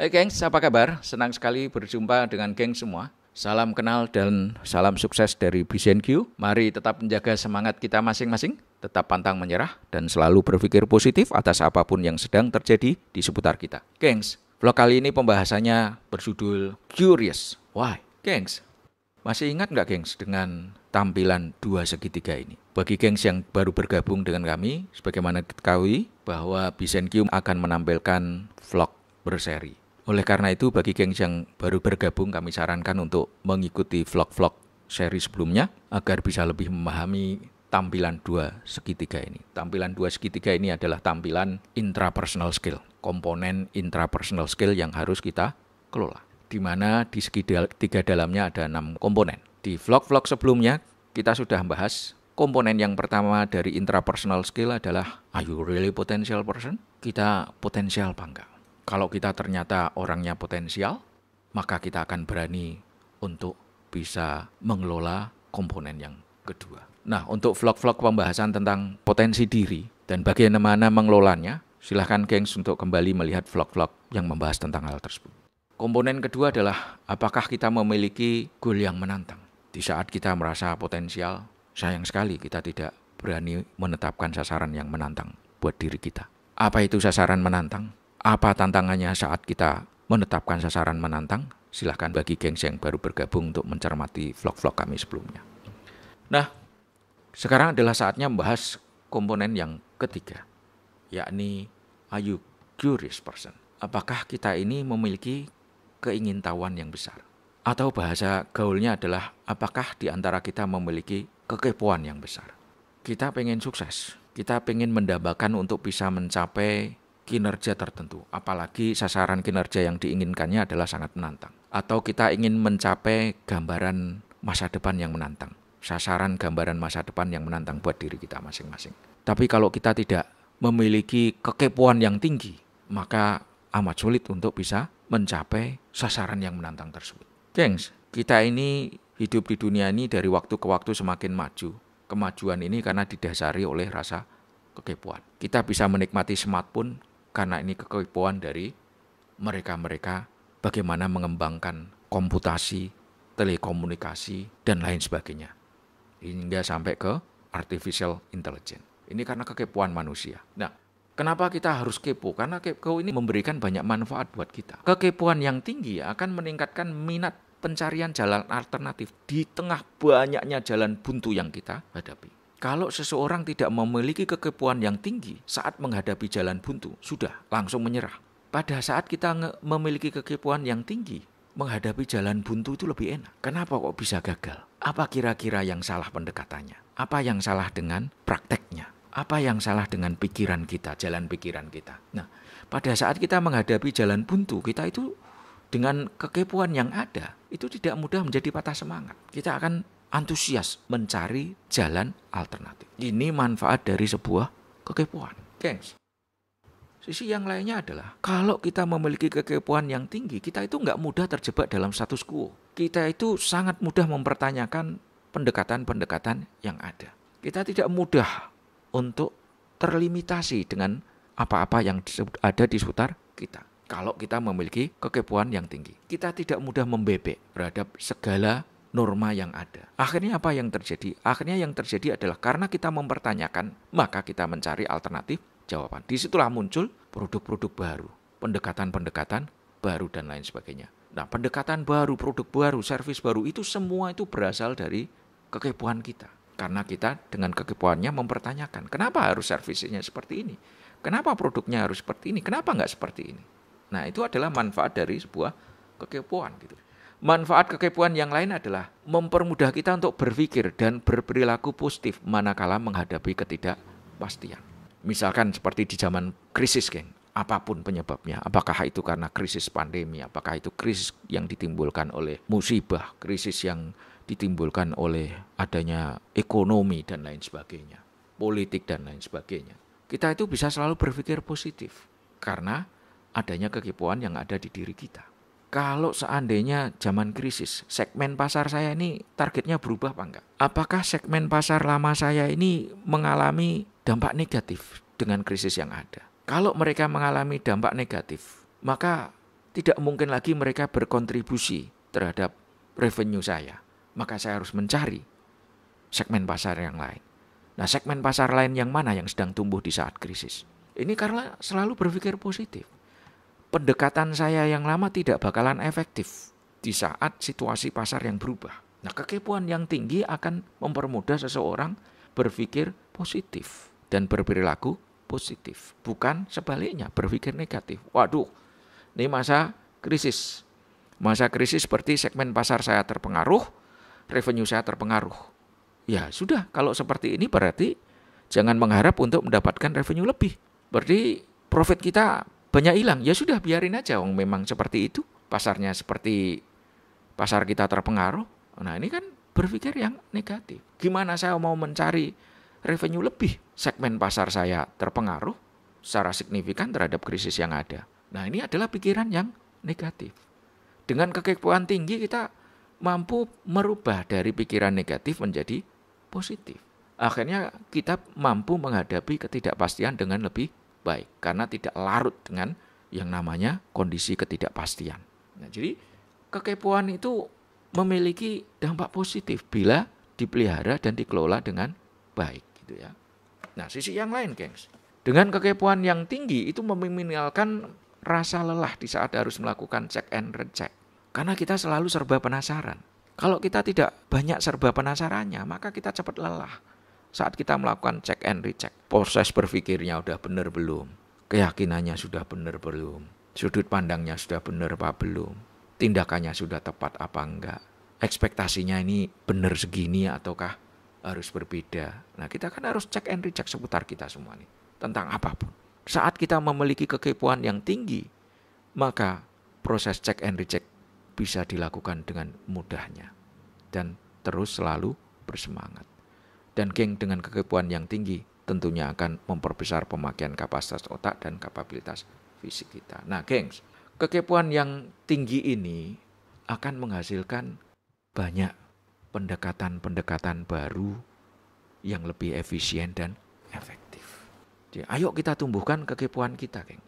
Hai gengs, apa kabar? Senang sekali berjumpa dengan geng semua. Salam kenal dan salam sukses dari BCNQ. Mari tetap menjaga semangat kita masing-masing, tetap pantang menyerah, dan selalu berpikir positif atas apapun yang sedang terjadi di seputar kita. Gengs, vlog kali ini pembahasannya berjudul Curious. Why? Gengs, masih ingat nggak gengs dengan tampilan dua segitiga ini? Bagi gengs yang baru bergabung dengan kami, sebagaimana diketahui bahwa BCNQ akan menampilkan vlog berseri. Oleh karena itu, bagi gengs yang baru bergabung, kami sarankan untuk mengikuti vlog-vlog seri sebelumnya agar bisa lebih memahami tampilan dua segitiga ini. Tampilan dua segitiga ini adalah tampilan intrapersonal skill, komponen intrapersonal skill yang harus kita kelola, di mana di segitiga dalamnya ada 6 komponen. Di vlog-vlog sebelumnya, kita sudah membahas komponen yang pertama dari intrapersonal skill adalah, are you really potential person? Kita potensial apa enggak? Kalau kita ternyata orangnya potensial, maka kita akan berani untuk bisa mengelola komponen yang kedua. Nah, untuk vlog-vlog pembahasan tentang potensi diri dan bagaimana mengelolanya, silahkan gengs untuk kembali melihat vlog-vlog yang membahas tentang hal tersebut. Komponen kedua adalah apakah kita memiliki goal yang menantang. Di saat kita merasa potensial, sayang sekali kita tidak berani menetapkan sasaran yang menantang buat diri kita. Apa itu sasaran menantang? Apa tantangannya saat kita menetapkan sasaran menantang? Silahkan bagi gengs yang baru bergabung untuk mencermati vlog-vlog kami sebelumnya. Nah, sekarang adalah saatnya membahas komponen yang ketiga, yakni are you curious person? Apakah kita ini memiliki keingintahuan yang besar? Atau bahasa gaulnya adalah apakah di antara kita memiliki kekepoan yang besar? Kita pengen sukses, kita pengen mendambakan untuk bisa mencapai kinerja tertentu, apalagi sasaran kinerja yang diinginkannya adalah sangat menantang. Atau kita ingin mencapai gambaran masa depan yang menantang, sasaran gambaran masa depan yang menantang buat diri kita masing-masing. Tapi kalau kita tidak memiliki kekepoan yang tinggi, maka amat sulit untuk bisa mencapai sasaran yang menantang tersebut. Gengs, kita ini hidup di dunia ini dari waktu ke waktu semakin maju. Kemajuan ini karena didasari oleh rasa kekepoan. Kita bisa menikmati smartphone karena ini kekepoan dari mereka-mereka bagaimana mengembangkan komputasi, telekomunikasi, dan lain sebagainya. Hingga sampai ke artificial intelligence. Ini karena kekepoan manusia. Nah, kenapa kita harus kepo? Karena kepo ini memberikan banyak manfaat buat kita. Kekepoan yang tinggi akan meningkatkan minat pencarian jalan alternatif di tengah banyaknya jalan buntu yang kita hadapi. Kalau seseorang tidak memiliki kekepoan yang tinggi saat menghadapi jalan buntu, sudah langsung menyerah. Pada saat kita memiliki kekepoan yang tinggi, menghadapi jalan buntu itu lebih enak. Kenapa kok bisa gagal? Apa kira-kira yang salah pendekatannya? Apa yang salah dengan prakteknya? Apa yang salah dengan pikiran kita, jalan pikiran kita? Nah, pada saat kita menghadapi jalan buntu, kita itu dengan kekepoan yang ada, itu tidak mudah menjadi patah semangat. Kita akan antusias mencari jalan alternatif. Ini manfaat dari sebuah kekepoan. Gengs, sisi yang lainnya adalah kalau kita memiliki kekepoan yang tinggi, kita itu nggak mudah terjebak dalam status quo. Kita itu sangat mudah mempertanyakan pendekatan-pendekatan yang ada. Kita tidak mudah untuk terlimitasi dengan apa-apa yang ada di sekitar kita. Kalau kita memiliki kekepoan yang tinggi, kita tidak mudah membebek terhadap segala norma yang ada. Akhirnya apa yang terjadi? Akhirnya yang terjadi adalah karena kita mempertanyakan, maka kita mencari alternatif jawaban. Disitulah muncul produk-produk baru, pendekatan-pendekatan baru dan lain sebagainya. Nah, pendekatan baru, produk baru, servis baru itu semua itu berasal dari kekepoan kita. Karena kita dengan kekepoannya mempertanyakan, kenapa harus servisnya seperti ini? Kenapa produknya harus seperti ini? Kenapa nggak seperti ini? Nah, itu adalah manfaat dari sebuah kekepoan gitu. Manfaat kekepoan yang lain adalah mempermudah kita untuk berpikir dan berperilaku positif manakala menghadapi ketidakpastian. Misalkan seperti di zaman krisis, geng, apapun penyebabnya, apakah itu karena krisis pandemi, apakah itu krisis yang ditimbulkan oleh musibah, krisis yang ditimbulkan oleh adanya ekonomi dan lain sebagainya, politik dan lain sebagainya. Kita itu bisa selalu berpikir positif karena adanya kekepoan yang ada di diri kita. Kalau seandainya zaman krisis, segmen pasar saya ini targetnya berubah apa enggak? Apakah segmen pasar lama saya ini mengalami dampak negatif dengan krisis yang ada? Kalau mereka mengalami dampak negatif, maka tidak mungkin lagi mereka berkontribusi terhadap revenue saya. Maka saya harus mencari segmen pasar yang lain. Nah, segmen pasar lain yang mana yang sedang tumbuh di saat krisis? Ini karena selalu berpikir positif. Pendekatan saya yang lama tidak bakalan efektif di saat situasi pasar yang berubah. Nah, kekepuan yang tinggi akan mempermudah seseorang berpikir positif dan berperilaku positif. Bukan sebaliknya, berpikir negatif. Waduh, ini masa krisis. Masa krisis seperti segmen pasar saya terpengaruh, revenue saya terpengaruh. Ya sudah, kalau seperti ini berarti jangan mengharap untuk mendapatkan revenue lebih. Berarti profit kita banyak hilang. Ya sudah, biarin aja, memang seperti itu. Pasarnya seperti pasar kita terpengaruh. Nah, ini kan berpikir yang negatif. Gimana saya mau mencari revenue lebih? Segmen pasar saya terpengaruh secara signifikan terhadap krisis yang ada. Nah, ini adalah pikiran yang negatif. Dengan kekepuan tinggi kita mampu merubah dari pikiran negatif menjadi positif. Akhirnya kita mampu menghadapi ketidakpastian dengan lebih baik karena tidak larut dengan yang namanya kondisi ketidakpastian. Nah, jadi kekepuan itu memiliki dampak positif bila dipelihara dan dikelola dengan baik gitu ya. Nah, sisi yang lain, gengs. Dengan kekepuan yang tinggi itu meminimalkan rasa lelah di saat harus melakukan check and recheck. Karena kita selalu serba penasaran. Kalau kita tidak banyak serba penasarannya, maka kita cepat lelah. Saat kita melakukan check and recheck, proses berpikirnya sudah benar belum? Keyakinannya sudah benar belum? Sudut pandangnya sudah benar apa belum? Tindakannya sudah tepat apa enggak? Ekspektasinya ini benar segini ataukah harus berbeda? Nah, kita kan harus check and recheck seputar kita semua nih, tentang apapun. Saat kita memiliki kekepuan yang tinggi, maka proses check and recheck bisa dilakukan dengan mudahnya dan terus selalu bersemangat. Dan geng, dengan kekepuan yang tinggi tentunya akan memperbesar pemakaian kapasitas otak dan kapabilitas fisik kita. Nah, gengs, kekepuan yang tinggi ini akan menghasilkan banyak pendekatan-pendekatan baru yang lebih efisien dan efektif. Jadi, ayo kita tumbuhkan kekepuan kita, geng.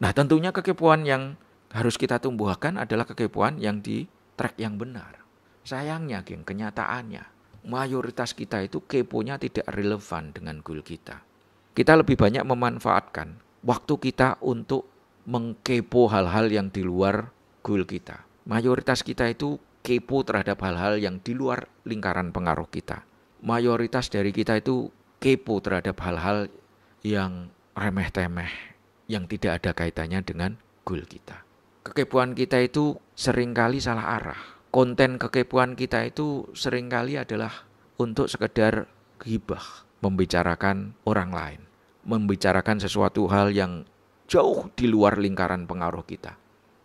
Nah, tentunya kekepuan yang harus kita tumbuhkan adalah kekepuan yang di track yang benar. Sayangnya, geng, kenyataannya mayoritas kita itu keponya tidak relevan dengan goal kita. Kita lebih banyak memanfaatkan waktu kita untuk mengkepo hal-hal yang di luar goal kita. Mayoritas kita itu kepo terhadap hal-hal yang di luar lingkaran pengaruh kita. Mayoritas dari kita itu kepo terhadap hal-hal yang remeh-temeh, yang tidak ada kaitannya dengan goal kita. Kekepuan kita itu seringkali salah arah. Konten kekepuan kita itu seringkali adalah untuk sekedar ghibah, membicarakan orang lain, membicarakan sesuatu hal yang jauh di luar lingkaran pengaruh kita.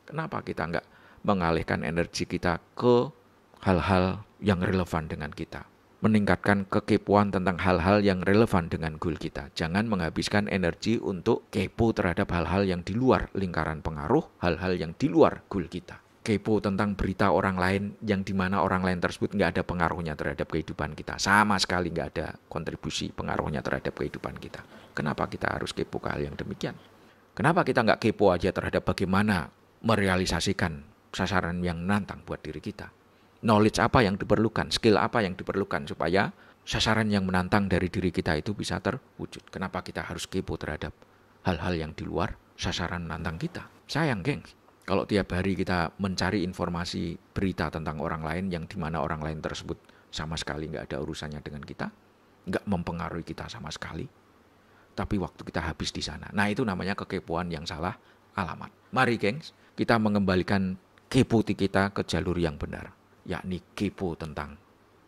Kenapa kita enggak mengalihkan energi kita ke hal-hal yang relevan dengan kita? Meningkatkan kekepuan tentang hal-hal yang relevan dengan goal kita. Jangan menghabiskan energi untuk kepo terhadap hal-hal yang di luar lingkaran pengaruh, hal-hal yang di luar goal kita. Kepo tentang berita orang lain yang dimana orang lain tersebut nggak ada pengaruhnya terhadap kehidupan kita. Sama sekali nggak ada kontribusi pengaruhnya terhadap kehidupan kita. Kenapa kita harus kepo ke hal yang demikian? Kenapa kita nggak kepo aja terhadap bagaimana merealisasikan sasaran yang menantang buat diri kita? Knowledge apa yang diperlukan, skill apa yang diperlukan supaya sasaran yang menantang dari diri kita itu bisa terwujud. Kenapa kita harus kepo terhadap hal-hal yang di luar sasaran menantang kita? Sayang, gengs. Kalau tiap hari kita mencari informasi berita tentang orang lain yang dimana orang lain tersebut sama sekali nggak ada urusannya dengan kita, nggak mempengaruhi kita sama sekali, tapi waktu kita habis di sana. Nah, itu namanya kekepoan yang salah alamat. Mari, gengs, kita mengembalikan kepo kita ke jalur yang benar, yakni kepo tentang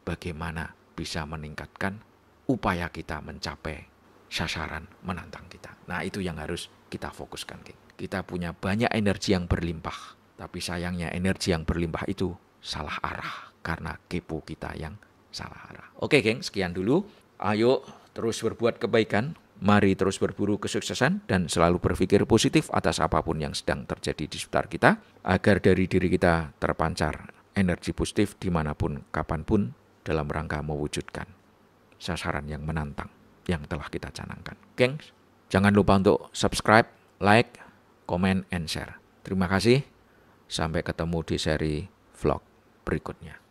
bagaimana bisa meningkatkan upaya kita mencapai sasaran menantang kita. Nah, itu yang harus kita fokuskan, geng. Kita punya banyak energi yang berlimpah, tapi sayangnya energi yang berlimpah itu salah arah karena kepo kita yang salah arah. Oke, geng, sekian dulu. Ayo terus berbuat kebaikan, mari terus berburu kesuksesan dan selalu berpikir positif atas apapun yang sedang terjadi di sekitar kita, agar dari diri kita terpancar energi positif dimanapun, kapanpun dalam rangka mewujudkan sasaran yang menantang yang telah kita canangkan. Gengs, jangan lupa untuk subscribe, like, comment, and share. Terima kasih. Sampai ketemu di seri vlog berikutnya.